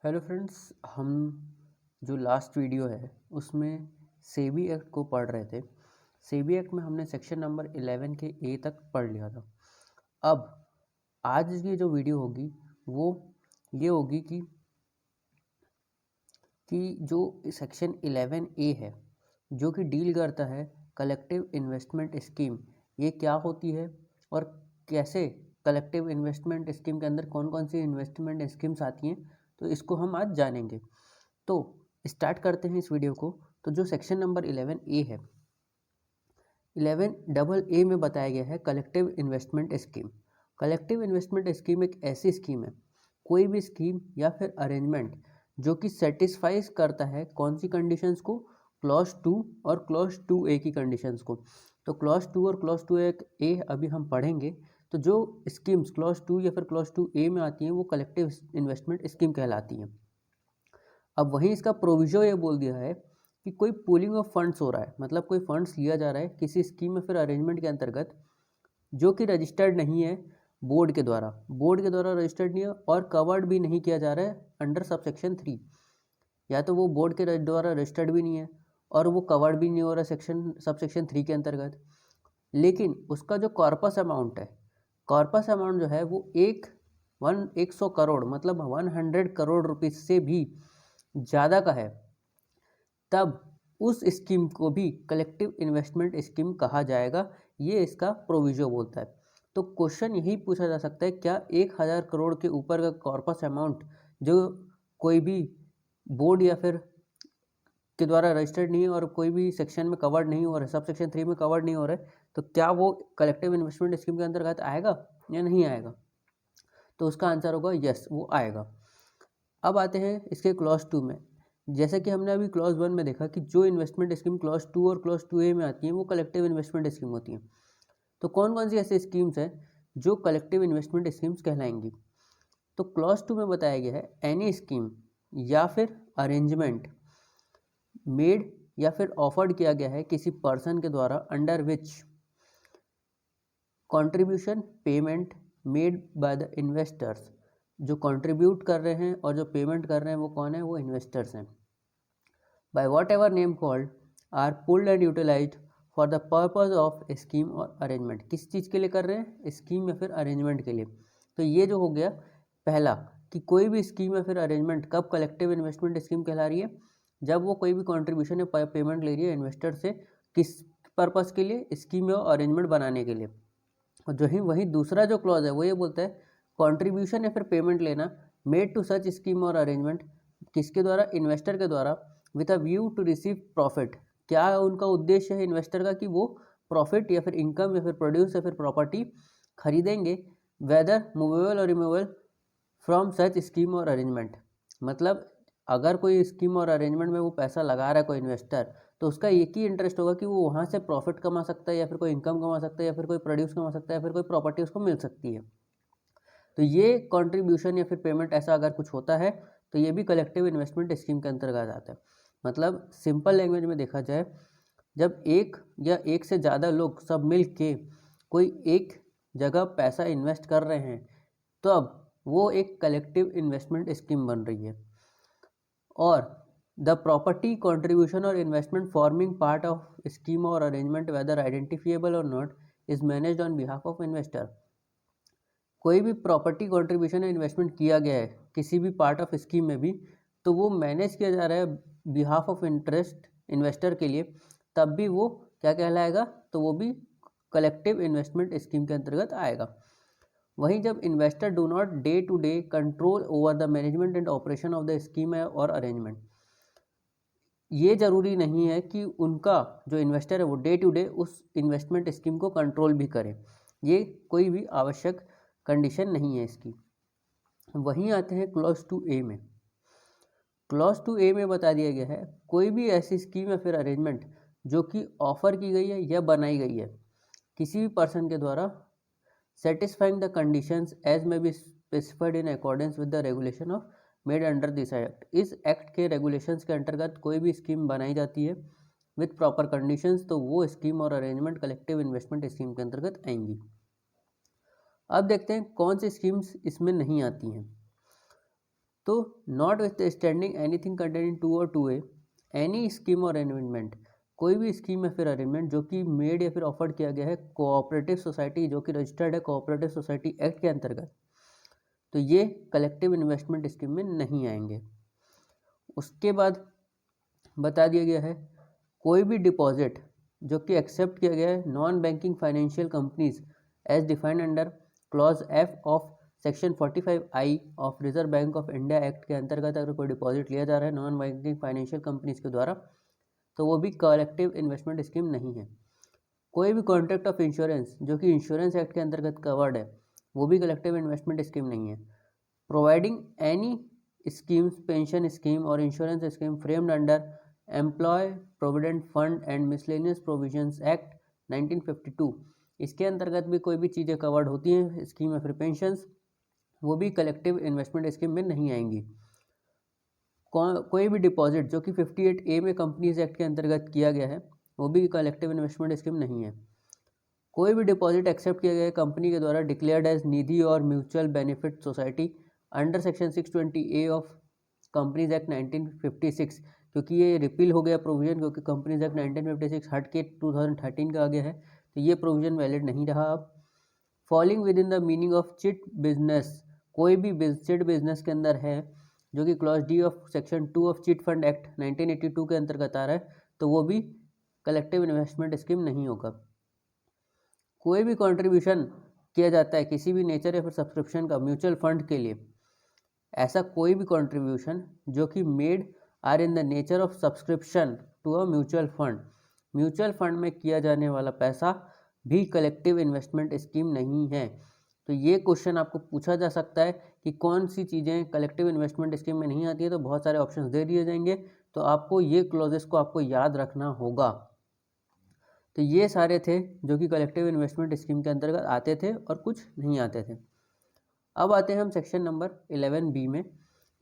Hello friends, हम जो last video है उसमें सेबी एक्ट को पढ़ रहे थे। सेबी एक्ट में हमने सेक्शन नंबर 11 के ए तक पढ़ लिया था। अब आज की जो वीडियो होगी वो ये होगी कि जो सेक्शन 11 ए है जो कि डील करता है कलेक्टिव इन्वेस्टमेंट स्कीम, ये क्या होती है और कैसे कलेक्टिव इन्वेस्टमेंट स्कीम के अंदर कौन कौन सी इन्वेस्टमेंट स्कीम्स आती हैं, तो इसको हम आज जानेंगे। तो स्टार्ट करते हैं इस वीडियो को। तो जो सेक्शन नंबर 11 ए है, 11 डबल ए में बताया गया है collective investment scheme. Collective investment scheme एक ऐसी स्कीम है, कोई भी स्कीम या फिर अरेंजमेंट जो कि सेटिस्फाइज करता है कौन सी कंडीशंस को, क्लॉज 2 और क्लॉज 2A की कंडीशंस को। तो क्लॉज 2 और क्लॉज 2A अभी हम पढ़ेंगे। तो जो स्कीम्स क्लॉज 2 या फिर क्लॉज 2A में आती हैं वो कलेक्टिव इन्वेस्टमेंट स्कीम कहलाती हैं। अब वहीं इसका प्रोविजो ये बोल दिया है कि कोई पूलिंग ऑफ फंड्स हो रहा है, मतलब कोई फंड्स लिया जा रहा है किसी स्कीम में फिर अरेंजमेंट के अंतर्गत जो कि रजिस्टर्ड नहीं है बोर्ड के द्वारा रजिस्टर्ड नहीं है और कवर्ड भी नहीं किया जा रहा है अंडर सबसेक्शन 3। या तो वो बोर्ड के द्वारा रजिस्टर्ड भी नहीं है और वो कवर्ड भी नहीं हो रहा सबसेक्शन 3 के अंतर्गत, लेकिन उसका जो कॉर्पस अमाउंट है, कॉर्पस अमाउंट जो है वो 100 करोड़ मतलब 100 करोड़ रुपीज से भी ज़्यादा का है, तब उस स्कीम को भी कलेक्टिव इन्वेस्टमेंट स्कीम कहा जाएगा। ये इसका प्रोविजो बोलता है। तो क्वेश्चन यही पूछा जा सकता है, क्या 1000 करोड़ के ऊपर का कॉर्पस अमाउंट जो कोई भी बोर्ड या फिर के द्वारा रजिस्टर्ड नहीं है और कोई भी सेक्शन में कवर्ड नहीं हो रहा है, सब सेक्शन 3 में कवर्ड नहीं हो रहा है, तो क्या वो कलेक्टिव इन्वेस्टमेंट स्कीम के अंतर्गत आएगा या नहीं आएगा? तो उसका आंसर होगा यस, वो आएगा। अब आते हैं इसके क्लॉज 2 में। जैसे कि हमने अभी क्लॉज 1 में देखा कि जो इन्वेस्टमेंट स्कीम क्लॉज 2 और क्लॉज 2A में आती हैं वो कलेक्टिव इन्वेस्टमेंट स्कीम होती हैं। तो कौन कौन सी ऐसी स्कीम्स हैं जो कलेक्टिव इन्वेस्टमेंट स्कीम्स कहलाएंगी? तो क्लॉज 2 में बताया गया है एनी स्कीम या फिर अरेंजमेंट मेड या फिर ऑफर्ड किया गया है किसी पर्सन के द्वारा under which contribution payment made by the investors. जो कंट्रीब्यूट कर रहे हैं और जो पेमेंट कर रहे हैं वो कौन है? वो इन्वेस्टर्स हैं। By whatever name called are pooled and utilised for the purpose of scheme और अरेंजमेंट। किस चीज़ के लिए कर रहे हैं? स्कीम या फिर अरेंजमेंट के लिए। तो ये जो हो गया पहला कि कोई भी स्कीम या फिर अरेंजमेंट कब कलेक्टिव इन्वेस्टमेंट स्कीम कहला रही है? जब वो कोई भी कॉन्ट्रीब्यूशन या पेमेंट ले रही है इन्वेस्टर से, किस पर्पज़ के लिए? स्कीम या अरेंजमेंट बनाने के लिए। और जो ही वही दूसरा जो क्लॉज है वो ये बोलता है कंट्रीब्यूशन या फिर पेमेंट लेना मेड टू सच स्कीम और अरेंजमेंट, किसके द्वारा? इन्वेस्टर के द्वारा, with a view to receive profit. क्या उनका उद्देश्य है इन्वेस्टर का? कि वो प्रॉफिट या फिर इनकम या फिर प्रोड्यूस या फिर प्रॉपर्टी खरीदेंगे, वेदर मूवेबल और रिमूवेबल फ्रॉम सच स्कीम और अरेंजमेंट। मतलब अगर कोई स्कीम और अरेंजमेंट में वो पैसा लगा रहा है कोई इन्वेस्टर, तो उसका एक ही इंटरेस्ट होगा कि वो वहाँ से प्रॉफिट कमा सकता है या फिर कोई इनकम कमा सकता है या फिर कोई प्रोड्यूस कमा सकता है या फिर कोई प्रॉपर्टी उसको मिल सकती है। तो ये कंट्रीब्यूशन या फिर पेमेंट ऐसा अगर कुछ होता है तो ये भी कलेक्टिव इन्वेस्टमेंट स्कीम के अंतर्गत आता है। मतलब सिंपल लैंग्वेज में देखा जाए, जब एक या एक से ज़्यादा लोग सब मिल के कोई एक जगह पैसा इन्वेस्ट कर रहे हैं तो अब वो एक कलेक्टिव इन्वेस्टमेंट स्कीम बन रही है। और द प्रॉपर्टी कॉन्ट्रीब्यूशन और investment forming part of scheme और अरेंजमेंट वेदर आइडेंटिफिएबल और not is managed on behalf of investor. कोई भी प्रॉपर्टी कॉन्ट्रीब्यूशन या इन्वेस्टमेंट किया गया है किसी भी पार्ट ऑफ स्कीम में भी, तो वो मैनेज किया जा रहा है बिहाफ ऑफ इंटरेस्ट इन्वेस्टर के लिए, तब भी वो क्या कहलाएगा? तो वो भी कलेक्टिव इन्वेस्टमेंट स्कीम के अंतर्गत आएगा। वहीं जब investor do not day to day control over the management and operation of the scheme और अरेंजमेंट, ये जरूरी नहीं है कि उनका जो इन्वेस्टर है वो डे टू डे उस इन्वेस्टमेंट स्कीम को कंट्रोल भी करे, ये कोई भी आवश्यक कंडीशन नहीं है इसकी। वहीं आते हैं क्लॉज 2A में। क्लॉज 2A में बता दिया गया है कोई भी ऐसी स्कीम या फिर अरेंजमेंट जो कि ऑफर की गई है या बनाई गई है किसी भी पर्सन के द्वारा, satisfying the conditions as may be specified in accordance with the regulation of made under this act। इस एक्ट के रेगुलेशंस के अंतर्गत कोई भी स्कीम बनाई जाती है विथ प्रॉपर कंडीशंस, तो वो स्कीम और अरेंजमेंट कलेक्टिव इन्वेस्टमेंट स्कीम के अंतर्गत आएंगी। अब देखते हैं कौन सी स्कीम्स इसमें नहीं आती हैं। तो not with standing anything content in 2 और 2A एनी स्कीम और अरेंजमेंट, कोई भी स्कीम या फिर अरेंजमेंट जो कि मेड या फिर ऑफर्ड किया गया है कोऑपरेटिव सोसाइटी जो कि रजिस्टर्ड है कोऑपरेटिव सोसाइटी एक्ट के अंतर्गत, तो ये कलेक्टिव इन्वेस्टमेंट स्कीम में नहीं आएंगे। उसके बाद बता दिया गया है कोई भी डिपॉजिट जो कि एक्सेप्ट किया गया है non banking financial companies as defined under clause F of section 45I of Reserve Bank of India Act के अंतर्गत अगर कोई डिपॉजिट लिया जा रहा है नॉन बैंकिंग फाइनेंशियल कंपनीज के द्वारा तो वो भी कलेक्टिव इन्वेस्टमेंट स्कीम नहीं है। कोई भी कॉन्ट्रैक्ट ऑफ इंश्योरेंस जो कि इंश्योरेंस एक्ट के अंतर्गत कवर्ड है वो भी कलेक्टिव इन्वेस्टमेंट स्कीम नहीं है। Providing any schemes pension scheme और insurance scheme framed under employ provident fund and miscellaneous provisions act 1952, इसके अंतर्गत भी कोई भी चीज़ें कवर्ड होती हैं स्कीम या फिर पेंशंस, वो भी कलेक्टिव इन्वेस्टमेंट स्कीम में नहीं आएंगी। कोई भी डिपॉजिट जो कि 58A में कंपनीज एक्ट के अंतर्गत किया गया है वो भी कलेक्टिव इन्वेस्टमेंट स्कीम नहीं है। कोई भी डिपॉजिट एक्सेप्ट किया गया है कंपनी के द्वारा डिक्लेयर्ड एज निधि और mutual benefit society under section 620A of companies act 1956, क्योंकि ये रिपील हो गया प्रोविजन क्योंकि कंपनीज एक्ट 1956 हट के 2013 का आ गया है तो ये प्रोविजन वैलिड नहीं रहा अब। Falling with in the meaning of chit business, कोई भी चिट बिजनेस के अंदर है जो कि clause D of section 2 of chit fund act 1982 के अंतर्गत आ रहा है तो वो भी कलेक्टिव इन्वेस्टमेंट स्कीम नहीं होगा। कोई भी कंट्रीब्यूशन किया जाता है किसी भी नेचर या फिर सब्सक्रिप्शन का म्यूचुअल फंड के लिए, ऐसा कोई भी कंट्रीब्यूशन जो कि made are in the nature of subscription to a mutual fund में किया जाने वाला पैसा भी कलेक्टिव इन्वेस्टमेंट स्कीम नहीं है। तो ये क्वेश्चन आपको पूछा जा सकता है कि कौन सी चीज़ें कलेक्टिव इन्वेस्टमेंट स्कीम में नहीं आती है, तो बहुत सारे ऑप्शंस दे दिए जाएंगे, तो आपको ये क्लॉजेस को आपको याद रखना होगा। तो ये सारे थे जो कि कलेक्टिव इन्वेस्टमेंट स्कीम के अंतर्गत आते थे और कुछ नहीं आते थे। अब आते हैं हम सेक्शन नंबर 11B में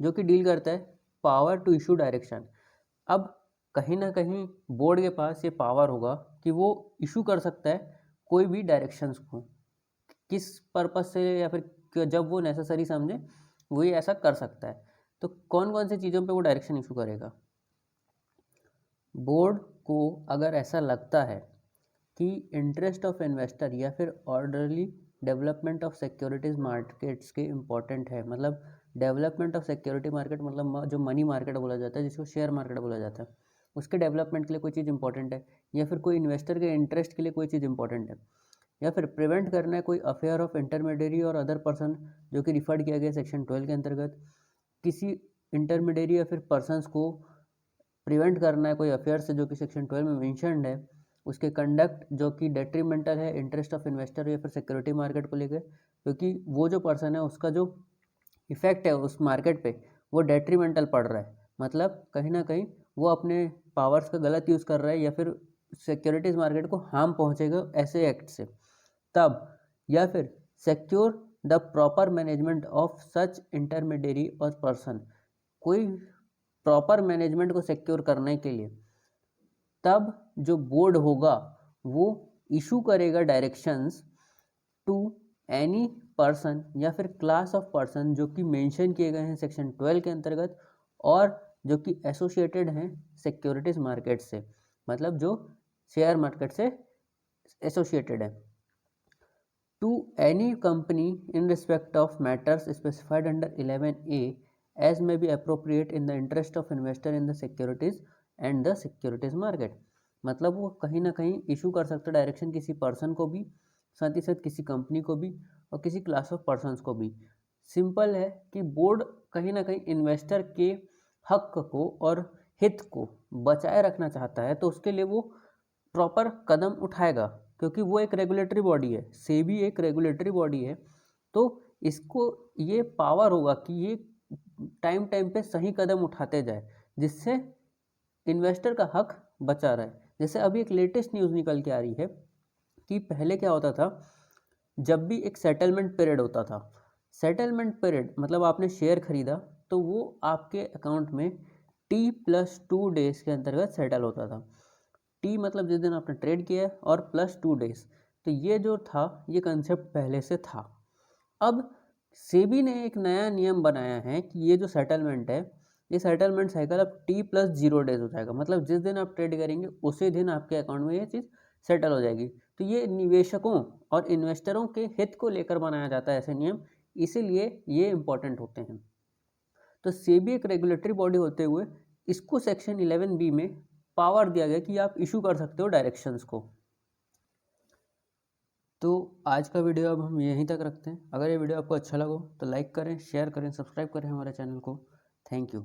जो कि डील करता है पावर टू इशू डायरेक्शन। अब कहीं ना कहीं बोर्ड के पास ये पावर होगा कि वो इशू कर सकता है कोई भी डायरेक्शंस को, किस पर्पस से या फिर जब वो नेसेसरी समझे वही ऐसा कर सकता है। तो कौन कौन सी चीज़ों पे वो डायरेक्शन इशू करेगा? बोर्ड को अगर ऐसा लगता है कि इंटरेस्ट ऑफ इन्वेस्टर या फिर orderly development of securities markets के इम्पॉर्टेंट है, मतलब डेवलपमेंट ऑफ सिक्योरिटी मार्केट मतलब जो मनी मार्केट बोला जाता है जिसको शेयर मार्केट बोला जाता है, उसके डेवलपमेंट के लिए कोई चीज़ इंपॉर्टेंट है या फिर कोई इन्वेस्टर के इंटरेस्ट के लिए कोई चीज़ इंपॉर्टेंट है या फिर प्रिवेंट करना है कोई अफेयर ऑफ इंटरमीडियरी और अदर पर्सन जो कि रिफर्ड किया गया सेक्शन 12 के अंतर्गत, किसी इंटरमीडियरी या फिर पर्सनस को प्रिवेंट करना है कोई अफेयर से जो कि सेक्शन 12 में मेंशन्ड है, उसके कंडक्ट जो कि डेट्रीमेंटल है इंटरेस्ट ऑफ इन्वेस्टर या फिर सिक्योरिटी मार्केट को लेकर, क्योंकि वो जो पर्सन है उसका जो इफेक्ट है उस मार्केट पे वो डेट्रीमेंटल पड़ रहा है, मतलब कहीं ना कहीं वो अपने पावर्स का गलत यूज़ कर रहा है या फिर सिक्योरिटीज़ मार्केट को हार्म पहुंचेगा ऐसे एक्ट से, तब या फिर secure the proper management of such intermediary और पर्सन, कोई प्रॉपर मैनेजमेंट को सिक्योर करने के लिए तब जो बोर्ड होगा वो इशू करेगा डायरेक्शंस टू एनी पर्सन या फिर क्लास ऑफ पर्सन जो कि मेंशन किए गए हैं सेक्शन 12 के अंतर्गत और जो कि एसोसिएटेड हैं सिक्योरिटीज मार्केट से, मतलब जो शेयर मार्केट से एसोसिएटेड है, to any company in respect of matters specified under 11A as may be appropriate in the interest of investor in the securities and the securities market, मतलब वो कहीं ना कहीं इशू कर सकता है डायरेक्शन किसी पर्सन को भी, साथ ही साथ किसी कंपनी को भी और किसी क्लास ऑफ पर्सनस को भी। सिंपल है कि बोर्ड कहीं ना कहीं इन्वेस्टर के हक को और हित को बचाए रखना चाहता है, तो उसके लिए वो प्रॉपर कदम उठाएगा क्योंकि वो एक रेगुलेटरी बॉडी है, सेबी एक रेगुलेटरी बॉडी है, तो इसको ये पावर होगा कि ये टाइम टाइम पे सही कदम उठाते जाए जिससे इन्वेस्टर का हक बचा रहे। जैसे अभी एक लेटेस्ट न्यूज़ निकल के आ रही है कि पहले क्या होता था, जब भी एक सेटलमेंट पीरियड होता था, सेटलमेंट पीरियड मतलब आपने शेयर खरीदा तो वो आपके अकाउंट में T+2 डेज के अंतर्गत सेटल होता था। T मतलब जिस दिन आपने ट्रेड किया है और +2 डेज, तो ये जो था ये कंसेप्ट पहले से था। अब सेबी ने एक नया नियम बनाया है कि ये जो सेटलमेंट है, ये सेटलमेंट साइकिल अब T+0 डेज हो जाएगा। मतलब जिस दिन आप ट्रेड करेंगे उसी दिन आपके अकाउंट में ये चीज़ सेटल हो जाएगी। तो ये निवेशकों और इन्वेस्टरों के हित को लेकर बनाया जाता है ऐसे नियम, इसीलिए ये इम्पोर्टेंट होते हैं। तो सेबी एक रेगुलेटरी बॉडी होते हुए इसको सेक्शन 11B में पावर दिया गया कि आप इशू कर सकते हो डायरेक्शंस को। तो आज का वीडियो अब हम यहीं तक रखते हैं। अगर ये वीडियो आपको अच्छा लगा तो लाइक करें, शेयर करें, सब्सक्राइब करें हमारे चैनल को। Thank you.